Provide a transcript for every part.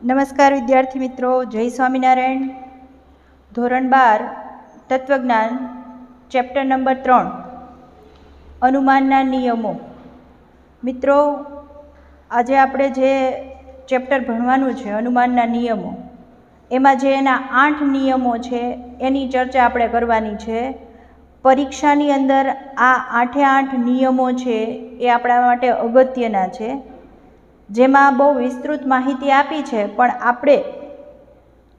નમસ્કાર વિદ્યાર્થી મિત્રો, જય સ્વામિનારાયણ. ધોરણ 12 તત્વજ્ઞાન, ચેપ્ટર નંબર 3 અનુમાનના નિયમો. મિત્રો, આજે આપણે જે ચેપ્ટર ભણવાનું છે અનુમાનના નિયમો, એમાં જે એના 8 નિયમો છે એની ચર્ચા આપણે કરવાની છે. પરીક્ષાની અંદર આ 8 નિયમો છે એ આપણા માટે અગત્યના છે, જેમાં બહુ વિસ્તૃત માહિતી આપી છે, પણ આપણે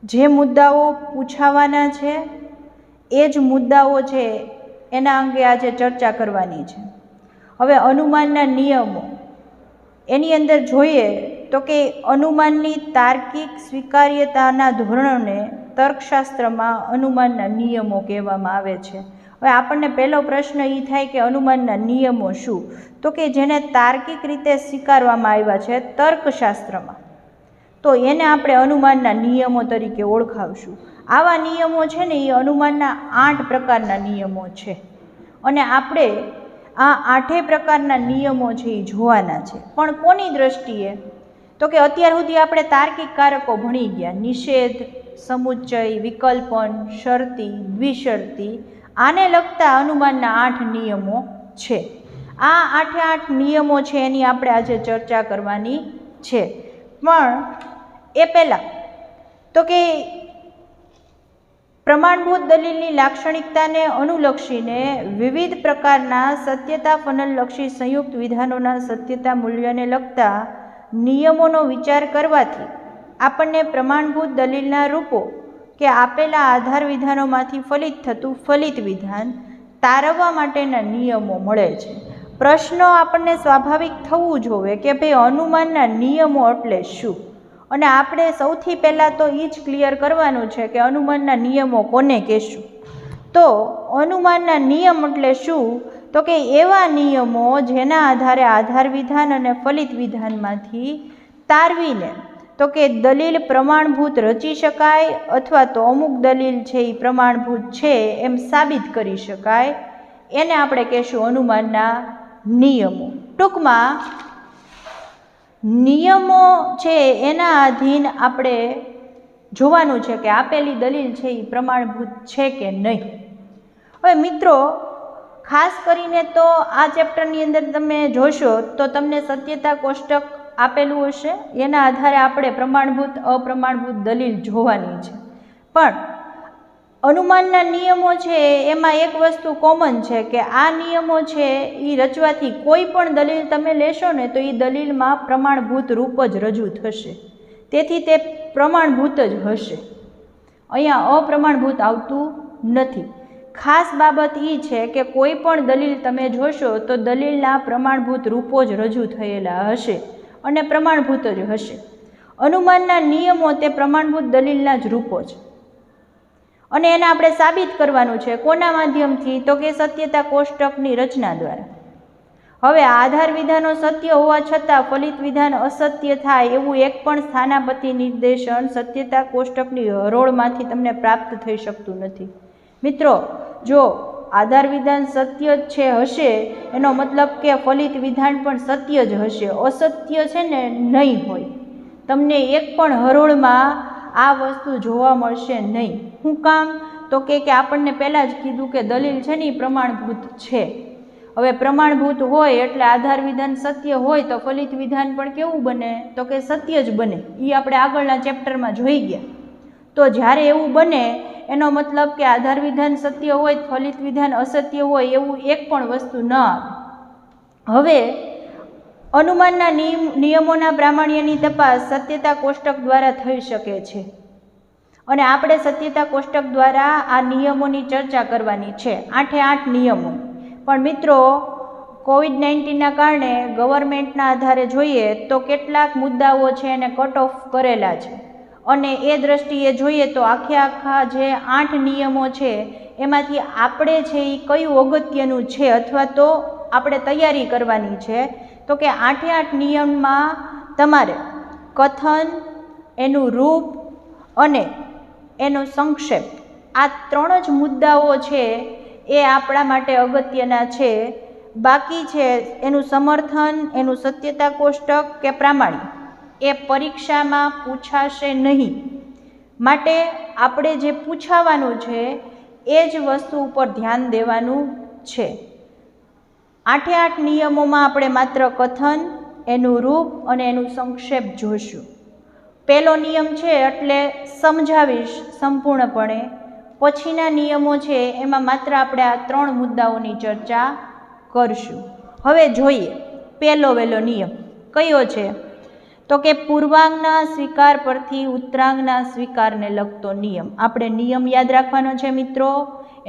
જે મુદ્દાઓ પૂછાવાના છે એ જ મુદ્દાઓ છે એના અંગે આજે ચર્ચા કરવાની છે. હવે અનુમાનના નિયમો એની અંદર જોઈએ તો કે અનુમાનની તાર્કિક સ્વીકાર્યતાના ધોરણોને તર્કશાસ્ત્રમાં અનુમાનના નિયમો કહેવામાં આવે છે. હવે આપણને પહેલો પ્રશ્ન એ થાય કે અનુમાનના નિયમો શું? તો કે જેને તાર્કિક રીતે સ્વીકારવામાં આવ્યા છે તર્કશાસ્ત્રમાં, તો એને આપણે અનુમાનના નિયમો તરીકે ઓળખાવશું. આવા નિયમો છે ને એ અનુમાનના 8 પ્રકારના નિયમો છે, અને આપણે આ 8 પ્રકારના નિયમો છે એ જોવાના છે. પણ કોની દ્રષ્ટિએ? તો કે અત્યાર સુધી આપણે તાર્કિક કારકો ભણી ગયા, નિષેધ, સમુચ્ચય, વિકલ્પન, શરતી, દ્વિશરતી. આને લગતા અનુમાનના 8 નિયમો છે. આ 8 નિયમો છે એની આપણે આજે ચર્ચા કરવાની છે. પણ એ પહેલાં તો કે પ્રમાણભૂત દલીલની લાક્ષણિકતાને અનુલક્ષીને વિવિધ પ્રકારના સત્યતા ફનલલક્ષી સંયુક્ત વિધાનોના સત્યતા મૂલ્યને લગતા નિયમોનો વિચાર કરવાથી આપણને પ્રમાણભૂત દલીલના રૂપો કે આપેલા આધાર વિધાનોમાંથી ફલિત થતું ફલિત વિધાન તારવવા માટેના નિયમો મળે છે. પ્રશ્નો આપણને સ્વાભાવિક થવું જોઈએ કે ભાઈ અનુમાનના નિયમો એટલે શું? અને આપણે સૌથી પહેલાં તો એ જ ક્લિયર કરવાનું છે કે અનુમાનના નિયમો કોને કહેશું. તો અનુમાનના નિયમ એટલે શું? તો કે એવા નિયમો જેના આધારે આધાર વિધાન અને ફલિત વિધાનમાંથી તારવીને તો કે દલીલ પ્રમાણભૂત રચી શકાય, અથવા તો અમુક દલીલ છે એ પ્રમાણભૂત છે એમ સાબિત કરી શકાય. એને આપણે કહેશું અનુમાનના નિયમો. ટૂંકમાં નિયમો છે એના આધીન આપણે જોવાનું છે કે આપેલી દલીલ છે એ પ્રમાણભૂત છે કે નહીં. હવે મિત્રો, ખાસ કરીને તો આ ચેપ્ટરની અંદર તમે જોશો તો તમને સત્યતા કોષ્ટક આપેલું હશે, એના આધારે આપણે પ્રમાણભૂત અપ્રમાણભૂત દલીલ જોવાની છે. પણ અનુમાનના નિયમો છે એમાં એક વસ્તુ કોમન છે કે આ નિયમો છે એ રચવાથી કોઈ પણ દલીલ તમે લેશો ને તો એ દલીલમાં પ્રમાણભૂત રૂપ જ રજૂ થશે, તેથી તે પ્રમાણભૂત જ હશે. અહીંયા અપ્રમાણભૂત આવતું નથી. ખાસ બાબત એ છે કે કોઈ પણ દલીલ તમે જોશો તો દલીલના પ્રમાણભૂત રૂપો જ રજૂ થયેલા હશે અને પ્રમાણભૂત જ હશે. અનુમાનના નિયમો તે પ્રમાણભૂત દલીલના જ રૂપો છે, અને એને આપણે સાબિત કરવાનું છે. કોના માધ્યમથી? તો કે સત્યતા કોષ્ટકની રચના દ્વારા. હવે આધાર વિધાનો સત્ય હોવા છતાં ફલિત વિધાન અસત્ય થાય એવું એક પણ સ્થાનાપતિ નિર્દેશન સત્યતા કોષ્ટકની હરોળમાંથી તમને પ્રાપ્ત થઈ શકતું નથી. મિત્રો, જો આધાર વિધાન સત્ય જ છે હશે એનો મતલબ કે ફલિત વિધાન પણ સત્ય જ હશે, અસત્ય છે ને નહીં હોય. તમને એક પણ હરોળમાં આ વસ્તુ જોવા મળશે નહીં. શું કામ? તો કે આપણને પહેલાં જ કીધું કે દલીલ છે ને એ પ્રમાણભૂત છે. હવે પ્રમાણભૂત હોય એટલે આધાર વિધાન સત્ય હોય તો ફલિત વિધાન પણ કેવું બને? તો કે સત્ય જ બને. એ આપણે આગળના ચેપ્ટરમાં જોઈ ગયા. તો જ્યારે એવું બને એનો મતલબ કે આધાર વિધાન સત્ય હોય ફલિત વિધાન અસત્ય હોય એવું એક પણ વસ્તુ ન આવે. હવે અનુમાનના નિયમોના પ્રામાણ્યની તપાસ સત્યતા કોષ્ટક દ્વારા થઈ શકે છે, અને આપણે સત્યતા કોષ્ટક દ્વારા આ નિયમોની ચર્ચા કરવાની છે. 8 નિયમો. પણ મિત્રો, કોવિડ-19ના કારણે ગવર્મેન્ટના આધારે જોઈએ તો કેટલાક મુદ્દાઓ છે એને કટ ઓફ કરેલા છે, અને એ દ્રષ્ટિએ જોઈએ તો આખા જે 8 નિયમો છે એમાંથી આપણે છે એ કયું અગત્યનું છે અથવા તો આપણે તૈયારી કરવાની છે. તો કે 8 નિયમમાં તમારે કથન, એનું રૂપ અને એનો સંક્ષેપ, આ 3 જ મુદ્દાઓ છે એ આપણા માટે અગત્યના છે. બાકી છે એનું સમર્થન, એનું સત્યતા કોષ્ટક કે પ્રામાણ્ય, એ પરીક્ષામાં પૂછાશે નહીં, માટે આપણે જે પૂછાવાનું છે એ જ વસ્તુ ઉપર ધ્યાન દેવાનું છે. 8 નિયમોમાં આપણે માત્ર કથન, એનું રૂપ અને એનું સંક્ષેપ જોશું. પહેલો નિયમ છે એટલે સમજાવીશ સંપૂર્ણપણે. પછીના નિયમો છે એમાં માત્ર આપણે આ 3 મુદ્દાઓની ચર્ચા કરશું. હવે જોઈએ પહેલો નિયમ કયો છે, તો કે પૂર્વાંગના સ્વીકાર પરથી ઉત્તરાંગના સ્વીકારને લગતો નિયમ. આપણે નિયમ યાદ રાખવાનો છે મિત્રો,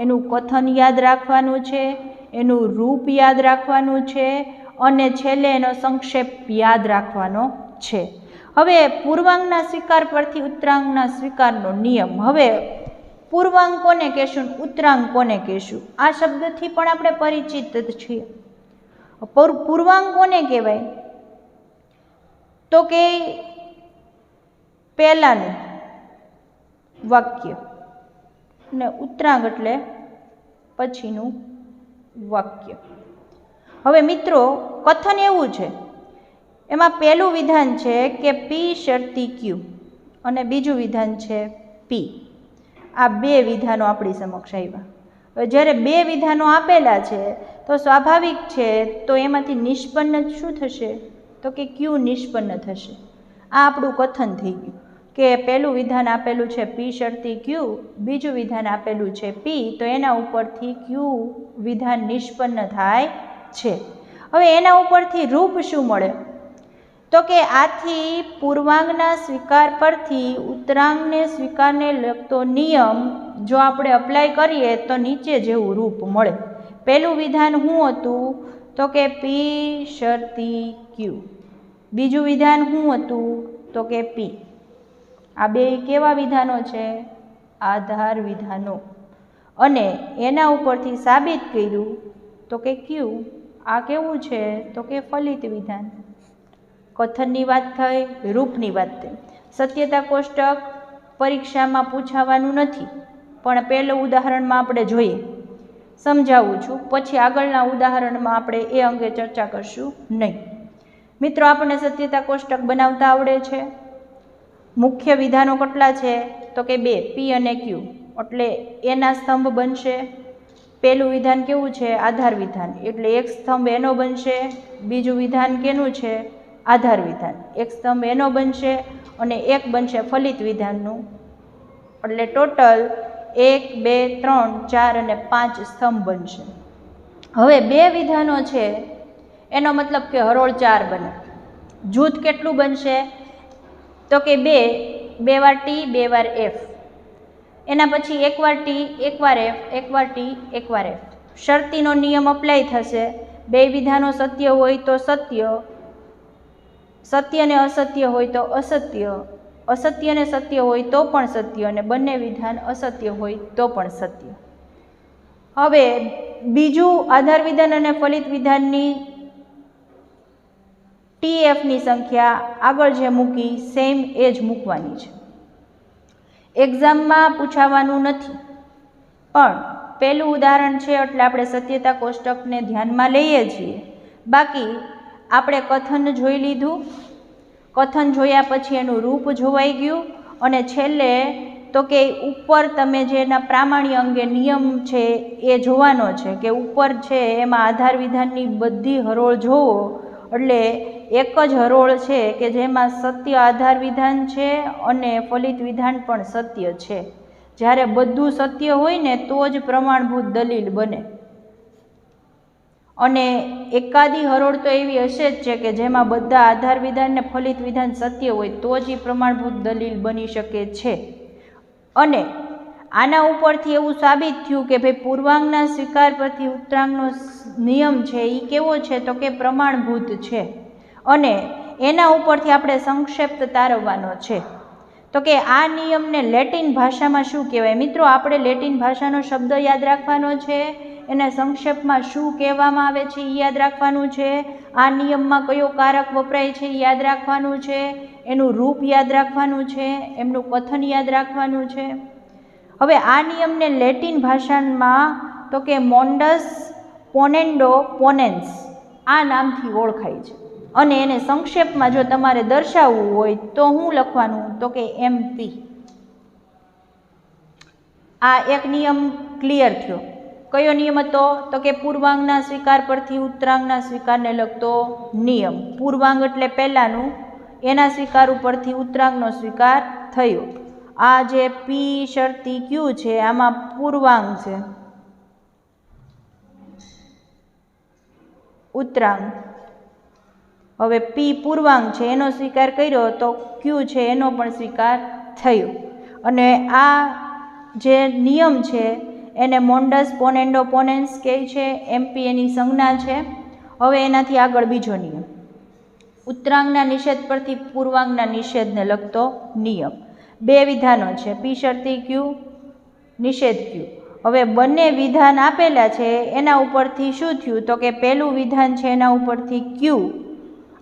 એનું કથન યાદ રાખવાનું છે, એનું રૂપ યાદ રાખવાનું છે અને છેલ્લે એનો સંક્ષેપ યાદ રાખવાનો છે. હવે પૂર્વાંગના સ્વીકાર પરથી ઉત્તરાંગના સ્વીકારનો નિયમ. હવે પૂર્વાંગ કોને કહેશું, ઉત્તરાંગ કોને કહેશું, આ શબ્દથી પણ આપણે પરિચિત છીએ. પૂર્વાંગ કોને કહેવાય, તો કે પહેલાનું વાક્ય ને ઉત્તરાંગ એટલે પછીનું વાક્ય. હવે મિત્રો કથન એવું છે, એમાં પહેલું વિધાન છે કે પી શરતી ક્યુ અને બીજું વિધાન છે પી. આ 2 વિધાનો આપણી સમક્ષ આવ્યા. હવે જ્યારે 2 વિધાનો આપેલા છે તો સ્વાભાવિક છે તો એમાંથી નિષ્પન્ન શું થશે, તો કે ક્યુ નિષ્પન્ન થશે. આ આપણું કથન થઈ ગયું કે પહેલું વિધાન આપેલું છે પી શરતી ક્યુ, બીજું વિધાન આપેલું છે પી, તો એના ઉપરથી ક્યુ વિધાન નિષ્પન્ન થાય છે. હવે એના ઉપરથી રૂપ શું મળે, તો કે આથી પૂર્વાંગના સ્વીકાર પરથી ઉત્તરાંગને સ્વીકારને લગતો નિયમ જો આપણે અપ્લાય કરીએ તો નીચે જેવું રૂપ મળે. પહેલું વિધાન શું હતું, તો કે પી શરતી ક્યુ. બીજું વિધાન શું હતું, તો કે પી. આ 2 કેવા વિધાનો છે, આધાર વિધાનો. અને એના ઉપરથી સાબિત કર્યું તો કે ક્યુ આ કેવું છે, તો કે ફલિત વિધાન. કથનની વાત થઈ, રૂપની વાત થઈ. સત્યતા કોષ્ટક પરીક્ષામાં પૂછાવાનું નથી, પણ પહેલું ઉદાહરણમાં આપણે જોઈએ, સમજાવું છું, પછી આગળના ઉદાહરણમાં આપણે એ અંગે ચર્ચા કરશું નહીં. મિત્રો આપણને સત્યતા કોષ્ટક બનાવતા આવડે છે. મુખ્ય વિધાનો કેટલા છે, તો કે 2, પી અને ક્યુ, એટલે એના સ્તંભ બનશે. પહેલું વિધાન કેવું છે, આધાર વિધાન, એટલે એક સ્તંભ એનો બનશે. બીજું વિધાન કેનું છે, આધાર વિધાન, એક સ્તંભ એનો બનશે અને એક બનશે ફલિત વિધાનનું. એટલે ટોટલ 1, 2, 3, 4 અને 5 સ્તંભ બનશે. હવે 2 વિધાનો છે એનો મતલબ કે હરોળ 4 બને. જૂથ કેટલું બનશે, તો કે 2 વાર ટી 2 વાર એફ, એના પછી 1 વાર ટી 1 વાર એફ, 1 વાર ટી 1 વાર એફ. શરતીનો નિયમ અપ્લાય થશે. 2 વિધાનો સત્ય હોય તો સત્ય, સત્ય ને અસત્ય હોય તો અસત્ય, અસત્ય ને સત્ય હોય તો પણ સત્ય, અને બંને વિધાન અસત્ય હોય તો પણ સત્ય. હવે બીજું આધાર વિધાન અને ફલિત વિધાનની ટીએફની સંખ્યા આગળ જે મૂકી સેમ એ જ મૂકવાની છે. એક્ઝામમાં પૂછાવાનું નથી, પણ પહેલું ઉદાહરણ છે એટલે આપણે સત્યતા કોષ્ટકને ધ્યાનમાં લઈએ છીએ. બાકી આપણે કથન જોઈ લીધું, કથન જોયા પછી એનું રૂપ જોવાઈ ગયું, અને છેલ્લે તો કે ઉપર તમે જે એના પ્રામાણ્ય અંગે નિયમ છે એ જોવાનો છે કે ઉપર છે એમાં આધાર વિધાનની બધી હરોળ જોવો, એટલે એક જ હરોળ છે કે જેમાં સત્ય આધાર વિધાન છે અને ફલિત વિધાન પણ સત્ય છે. જ્યારે બધું સત્ય હોય ને તો જ પ્રમાણભૂત દલીલ બને. અને એકાદી હરોળ તો એવી હશે જ છે કે જેમાં બધા આધાર વિધાન ને ફલિત વિધાન સત્ય હોય તો જ એ પ્રમાણભૂત દલીલ બની શકે છે. અને આના ઉપરથી એવું સાબિત થયું કે ભાઈ પૂર્વાંગના સ્વીકાર પરથી ઉત્તરાંગનો નિયમ છે એ કેવો છે, તો કે પ્રમાણભૂત છે. અને એના ઉપરથી આપણે સંક્ષેપ તારવવાનો છે. તો કે આ નિયમને લેટિન ભાષામાં શું કહેવાય? મિત્રો આપણે લેટિન ભાષાનો શબ્દ યાદ રાખવાનો છે, એને સંક્ષેપમાં શું કહેવામાં આવે છે એ યાદ રાખવાનું છે, આ નિયમમાં કયો કારક વપરાય છે એ યાદ રાખવાનું છે, એનું રૂપ યાદ રાખવાનું છે, એમનું કથન યાદ રાખવાનું છે. હવે આ નિયમને લેટિન ભાષામાં તો કે મોન્ડસ પોનેન્ડો પોનેન્સ આ નામથી ઓળખાય છે. અને એને સંક્ષેપમાં જો તમારે દર્શાવવું હોય તો શું લખવાનું? તો કે MP. આ એક નિયમ ક્લિયર થયો. કયો નિયમ હતો? તો કે પૂર્વાંગના સ્વીકાર પરથી ઉત્તરાંગના સ્વીકારને લગતો નિયમ. પૂર્વાંગ એટલે પહેલાનું, એના સ્વીકાર ઉપરથી ઉત્તરાંગનો સ્વીકાર થયો. આ જે પી શરતી ક્યુ છે આમાં પૂર્વાંગ છે, ઉત્તરાંગ. હવે પી પૂર્વાંગ છે એનો સ્વીકાર કર્યો તો ક્યુ છે એનો પણ સ્વીકાર થયો. અને આ જે નિયમ છે એને મોન્ડસ પોનેન્ડો પોનેન્સ કહે છે. MP એની સંજ્ઞા છે. હવે એનાથી આગળ બીજો નિયમ, ઉત્તરાંગના નિષેધ પરથી પૂર્વાંગના નિષેધને લગતો નિયમ. બે વિધાનો છે, પી શરતી ક્યુ, નિષેધ ક્યુ. હવે બંને વિધાન આપેલા છે, એના ઉપરથી શું થયું? તો કે પહેલું વિધાન છે એના ઉપરથી ક્યુ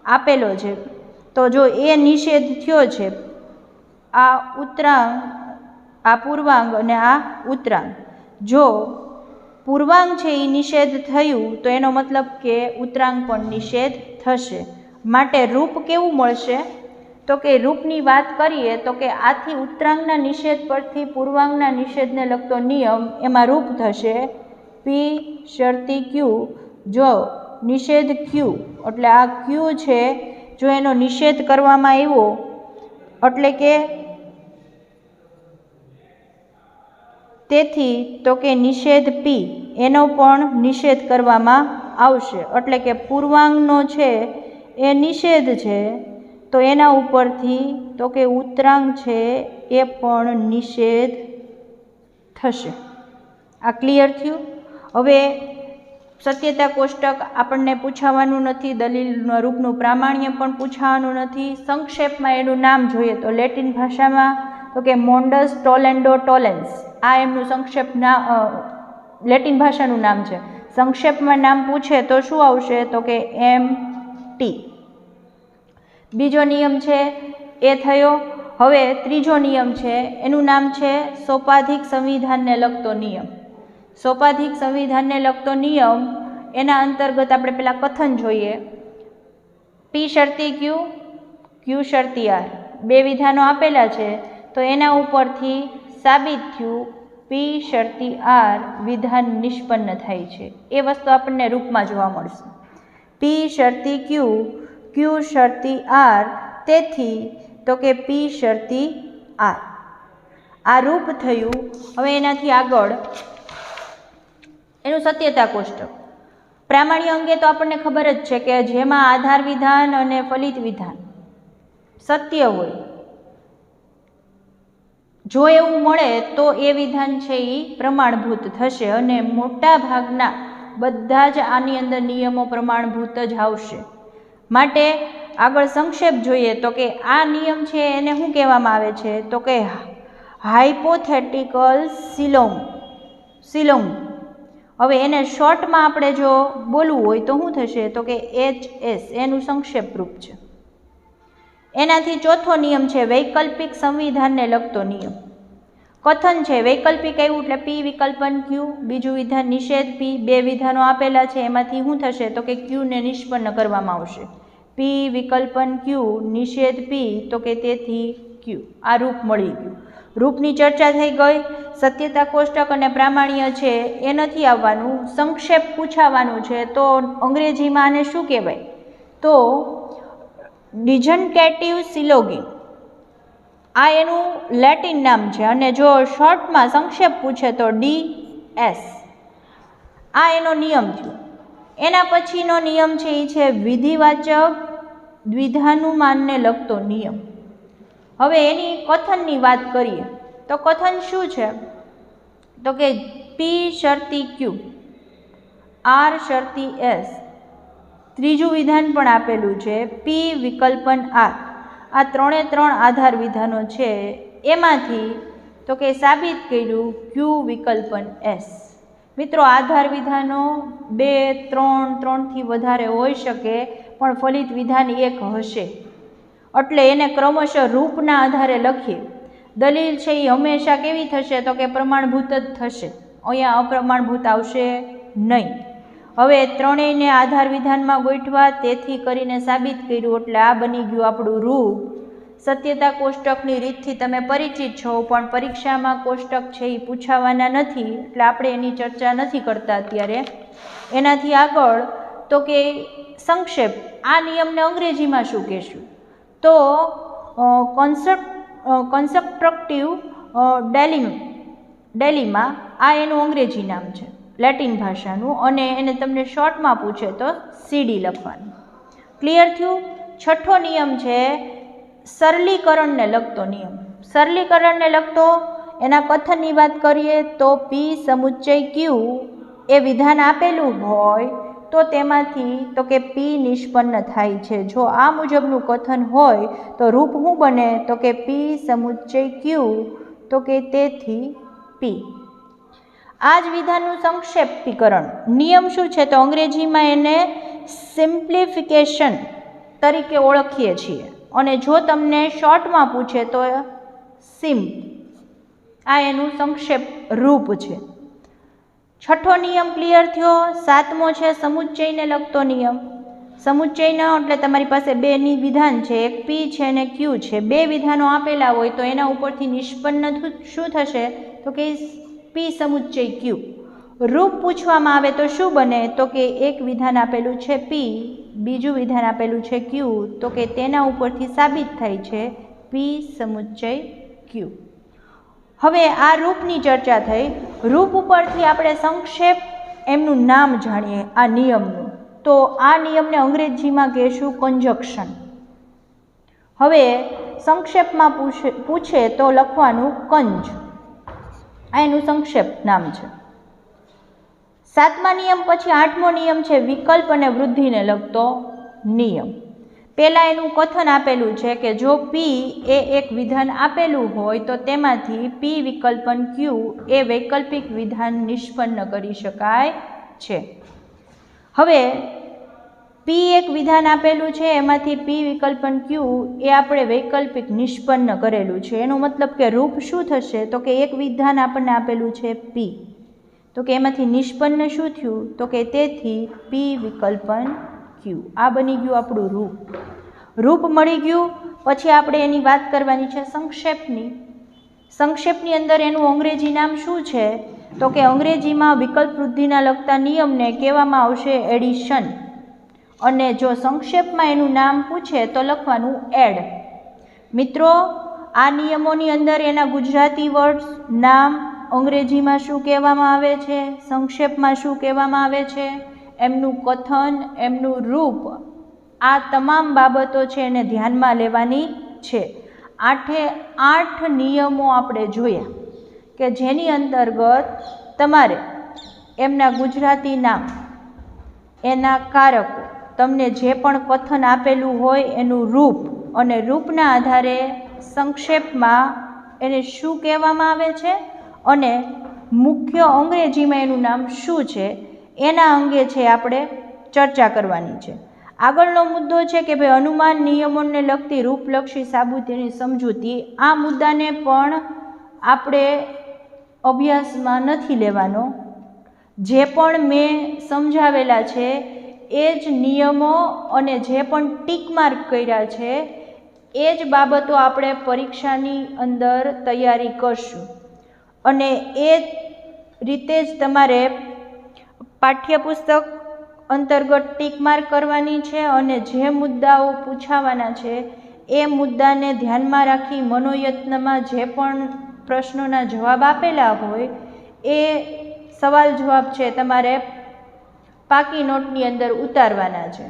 આપેલો છે, તો જો એ નિષેધ થયો છે, આ ઉત્તરાંગ, આ પૂર્વાંગ અને આ ઉત્તરાંગ, જો પૂર્વાંગ છે એ નિષેધ થયું તો એનો મતલબ કે ઉત્તરાંગ પણ નિષેધ થશે. માટે રૂપ કેવું મળશે? તો કે રૂપની વાત કરીએ તો કે આથી ઉત્તરાંગના નિષેધ પરથી પૂર્વાંગના નિષેધને લગતો નિયમ, એમાં રૂપ થશે પી શરતી ક્યુ. જો નિષેધ ક્યુ એટલે આ ક્યુ છે, જો એનો નિષેધ કરવામાં આવ્યો એટલે કે તેથી તો કે નિષેધ પી એનો પણ નિષેધ કરવામાં આવશે. એટલે કે પૂર્વાંગનો છે એ નિષેધ છે તો એના ઉપરથી તો કે ઉત્તરાંગ છે એ પણ નિષેધ થશે. આ ક્લિયર થયું? હવે સત્યતા કોષ્ટક આપણને પૂછાવાનું નથી, દલીલ રૂપનું પ્રામાણ્ય પણ પૂછાવાનું નથી. સંક્ષેપમાં એનું નામ જોઈએ તો લેટિન ભાષામાં તો કે મોન્ડસ ટોલેન્ડો ટોલેન્સ, આ એમનું સંક્ષેપ લેટિન ભાષાનું નામ છે. સંક્ષેપમાં નામ પૂછે તો શું આવશે? તો કે MT. બીજો નિયમ છે એ થયો. હવે ત્રીજો નિયમ છે એનું નામ છે સોપાધિક સંવિધાનને લગતો નિયમ. સોપાધિક સંવિધાનને લગતો નિયમ, એના અંતર્ગત આપણે પહેલાં કથન જોઈએ. પી શરતી ક્યુ, ક્યુ શરતી આર, બે વિધાનો આપેલા છે તો એના ઉપરથી સાબિત થયું પી શરતી આર વિધાન નિષ્પન્ન થાય છે. એ વસ્તુ આપણને રૂપમાં જોવા મળશે. પી શરતી ક્યુ, ક્યુ શરતી આર, તેથી તો કે પી શરતી આર. આ રૂપ થયું. હવે એનાથી આગળ એનું સત્યતા કોષ્ટક. પ્રામાણ્ય અંગે તો આપણને ખબર જ છે કે જેમાં આધાર વિધાન અને ફલિત વિધાન સત્ય હોય, જો એવું મળે તો એ વિધાન છે એ પ્રમાણભૂત થશે. અને મોટા ભાગના બધા જ આની અંદર નિયમો પ્રમાણભૂત જ આવશે. માટે આગળ સંક્ષેપ જોઈએ તો કે આ નિયમ છે એને શું કહેવામાં આવે છે? તો કે હાઇપોથેટિકલ સિલોંગ. હવે એને શોર્ટમાં આપણે જો બોલવું હોય તો શું થશે? તો કે HS એનું સંક્ષેપ રૂપ છે. એનાથી ચોથો નિયમ છે વૈકલ્પિક સંવિધાનને લગતો નિયમ. કથન છે વૈકલ્પિક આવ્યું એટલે પી વિકલ્પન ક્યુ, બીજું વિધાન નિષેધ પી. બે વિધાનો આપેલા છે એમાંથી શું થશે? તો કે ક્યુને નિષ્પન્ન કરવામાં આવશે. પી વિકલ્પન ક્યુ, નિષેધ પી, તો કે તેથી ક્યુ. આ રૂપ મળી ગયું. રૂપની ચર્ચા થઈ ગઈ. સત્યતા કોષ્ટક અને પ્રામાણ્ય છે એ નથી આવવાનું, સંક્ષેપ પૂછાવાનું છે. તો અંગ્રેજીમાં આને શું કહેવાય? તો ડિજનકેટિવ સિલોગી, આ એનું લેટિન નામ છે. અને જો શોર્ટમાં સંક્ષેપ પૂછે તો DS. આ એનો નિયમ થયો. એના પછીનો નિયમ છે એ છે વિધિવાચક દ્વિધાનુમાનને લગતો નિયમ. હવે એની કથનની વાત કરીએ તો કથન શું છે? તો કે પી શરતી ક્યુ, આર શરતી S, ત્રીજું વિધાન પણ આપેલું છે પી વિકલ્પન આર. આ ત્રણે ત્રણ આધાર વિધાનો છે એમાંથી તો કે સાબિત કર્યું ક્યુ વિકલ્પન S. મિત્રો આધાર વિધાનો 2, 3, 3થી વધારે હોઈ શકે, પણ ફલિત વિધાન એક હશે. એટલે એને ક્રમશઃ રૂપના આધારે લખીએ. દલીલ છે એ હંમેશા કેવી થશે? તો કે પ્રમાણભૂત જ થશે. અહીંયા અપ્રમાણભૂત આવશે નહીં. હવે ત્રણેયને આધાર વિધાનમાં ગોઠવા, તેથી કરીને સાબિત કર્યું, એટલે આ બની ગયું આપણું રૂપ. સત્યતા કોષ્ટકની રીતથી તમે પરિચિત છો, પણ પરીક્ષામાં કોષ્ટક છે એ પૂછાવાના નથી, એટલે આપણે એની ચર્ચા નથી કરતા અત્યારે. એનાથી આગળ તો કે સંક્ષેપ, આ નિયમને અંગ્રેજીમાં શું કહેશું? તો કન્સ્ટ્રક્ટિવ ડેલીમાં આ એનું અંગ્રેજી નામ છે, લેટિન ભાષાનું, અને એને તમને શોર્ટમાં પૂછે તો સીડી લખવાનું. ક્લિયર થયું? છઠ્ઠો નિયમ છે સરલીકરણને લગતો નિયમ. સરલીકરણને લગતો એના કથનની વાત કરીએ તો પી સમુચ્ચય ક્યુ એ વિધાન આપેલું હોય તો તેમાંથી તો કે પી નિષ્પન્ન થાય છે. જો આ મુજબનું કથન હોય તો રૂપ શું બને? તો કે પી સમુચ્ચય ક્યુ, તો કે તેથી પી. આ જ વિધાનનું સંક્ષેપીકરણ નિયમ શું છે? તો અંગ્રેજીમાં એને સિમ્પ્લિફિકેશન તરીકે ઓળખીએ છીએ, અને જો તમને શોર્ટમાં પૂછે તો સિમ્પ. આ એનું સંક્ષેપ રૂપ છે. છઠ્ઠો નિયમ ક્લિયર થયો. સાતમો છે સમુચ્ચયને લગતો નિયમ. સમુચ્ચયનો એટલે તમારી પાસે બે વિધાન છે, એક પી છે અને ક્યુ છે. બે વિધાનો આપેલા હોય તો એના ઉપરથી નિષ્પન્ન શું થશે? તો કે પી સમુચ્ચય ક્યુ. રૂપ પૂછવામાં આવે તો શું બને? તો કે એક વિધાન આપેલું છે પી, બીજું વિધાન આપેલું છે ક્યુ, તો કે તેના ઉપરથી સાબિત થાય છે પી સમુચ્ચય ક્યુ. હવે આ રૂપની ચર્ચા થઈ. રૂપ ઉપરથી આપણે સંક્ષેપ એમનું નામ જાણીએ આ નિયમનું. તો આ નિયમને અંગ્રેજીમાં કહેશું કંજક્શન. હવે સંક્ષેપમાં પૂછે તો લખવાનું કંજ. આ એનું સંક્ષેપ નામ છે. સાતમા નિયમ પછી આઠમો નિયમ છે વિકલ્પ અને વૃદ્ધિને લગતો નિયમ. પહેલાં એનું કથન આપેલું છે કે જો પી એ એક વિધાન આપેલું હોય તો તેમાંથી પી વિકલ્પન ક્યુ એ વૈકલ્પિક વિધાન નિષ્પન્ન કરી શકાય છે. હવે પી એક વિધાન આપેલું છે, એમાંથી પી વિકલ્પન ક્યુ એ આપણે વૈકલ્પિક નિષ્પન્ન કરેલું છે. એનો મતલબ કે રૂપ શું થશે? તો કે એક વિધાન આપણને આપેલું છે પી, તો કે એમાંથી નિષ્પન્ન શું થયું? તો કે તેથી પી વિકલ્પન ક્યુ. આ બની ગયું આપણું રૂપ. રૂપ મળી ગયું પછી આપણે એની વાત કરવાની છે સંક્ષેપની. સંક્ષેપની અંદર એનું અંગ્રેજી નામ શું છે? તો કે અંગ્રેજીમાં વિકલ્પ વૃદ્ધિના લગતા નિયમને કહેવામાં આવશે એડિશન, અને જો સંક્ષેપમાં એનું નામ પૂછે તો લખવાનું એડ. મિત્રો, આ નિયમોની અંદર એના ગુજરાતી વર્ડ્સ નામ અંગ્રેજીમાં શું કહેવામાં આવે છે, સંક્ષેપમાં શું કહેવામાં આવે છે, એમનું કથન, એમનું રૂપ, આ તમામ બાબતો છે એને ધ્યાનમાં લેવાની છે. 8 નિયમો આપણે જોયા કે જેની અંતર્ગત તમારે એમના ગુજરાતી નામ, એના કારકો, તમને જે પણ કથન આપેલું હોય એનું રૂપ, અને રૂપના આધારે સંક્ષેપમાં એને શું કહેવામાં આવે છે અને મુખ્ય અંગ્રેજીમાં એનું નામ શું છે, એના અંગે છે આપણે ચર્ચા કરવાની છે. આગળનો મુદ્દો છે કે ભાઈ અનુમાન નિયમોને લગતી રૂપલક્ષી સાબિતીની સમજૂતી. આ મુદ્દાને પણ આપણે અભ્યાસમાં નથી લેવાનો. જે પણ મેં સમજાવેલા છે એ જ નિયમો અને જે પણ ટીક માર્ક કર્યા છે એ જ બાબતો આપણે પરીક્ષાની અંદર તૈયારી કરશું, અને એ રીતે જ તમારે પાઠ્યપુસ્તક અંતર્ગત ટીક માર્ક કરવાની છે, અને જે મુદ્દાઓ પૂછાવાના છે એ મુદ્દાને ધ્યાનમાં રાખી મનોયત્નમાં જે પણ પ્રશ્નોના જવાબ આપેલા હોય એ સવાલ જવાબ છે તમારે પાકી નોટની અંદર ઉતારવાના છે.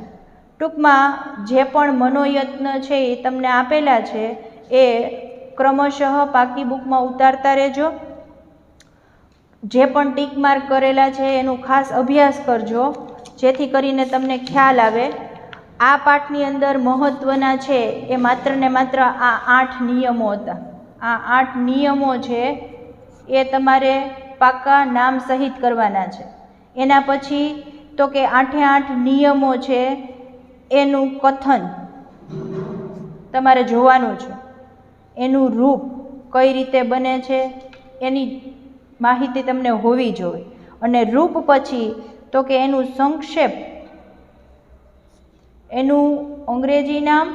ટૂંકમાં જે પણ મનોયત્ન છે એ તમને આપેલા છે એ ક્રમશઃ પાકી બુકમાં ઉતારતા રહેજો. જે પણ ટીક માર્ક કરેલા છે એનો ખાસ અભ્યાસ કરજો, જેથી કરીને તમને ખ્યાલ આવે. આ પાઠની અંદર મહત્ત્વના છે એ માત્ર ને માત્ર આ 8 નિયમો હતા. આ 8 નિયમો છે એ તમારે પાકા નામ સહિત કરવાના છે. એના પછી તો કે 8 નિયમો છે એનું કથન તમારે જોવાનું છે, એનું રૂપ કઈ રીતે બને છે એની માહિતી તમને હોવી જોઈએ, અને રૂપ પછી તો કે એનું સંક્ષેપ, એનું અંગ્રેજી નામ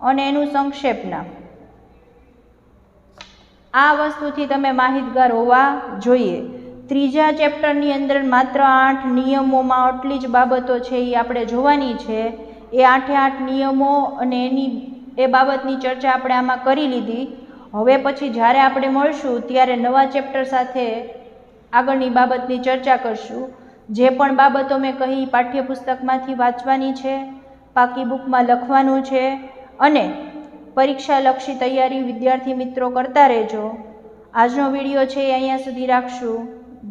અને એનું સંક્ષેપ નામ, આ વસ્તુથી તમે માહિતગાર હોવા જોઈએ. ત્રીજા ચેપ્ટરની અંદર માત્ર 8 નિયમોમાં આટલી જ બાબતો છે એ આપણે જોવાની છે. એ 8 નિયમો અને એ બાબતની ચર્ચા આપણે આમાં કરી લીધી. હવે પછી જ્યારે આપણે મળશું ત્યારે નવા ચેપ્ટર સાથે આગળની બાબતની ચર્ચા કરશું. જે પણ બાબતો મેં કહી પાઠ્યપુસ્તકમાંથી વાંચવાની છે, પાકી બુકમાં લખવાનું છે અને પરીક્ષાલક્ષી તૈયારી વિદ્યાર્થી મિત્રો કરતા રહેજો. આજનો વિડીયો છે એ અહીંયા સુધી રાખશું.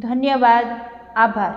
ધન્યવાદ, આભાર.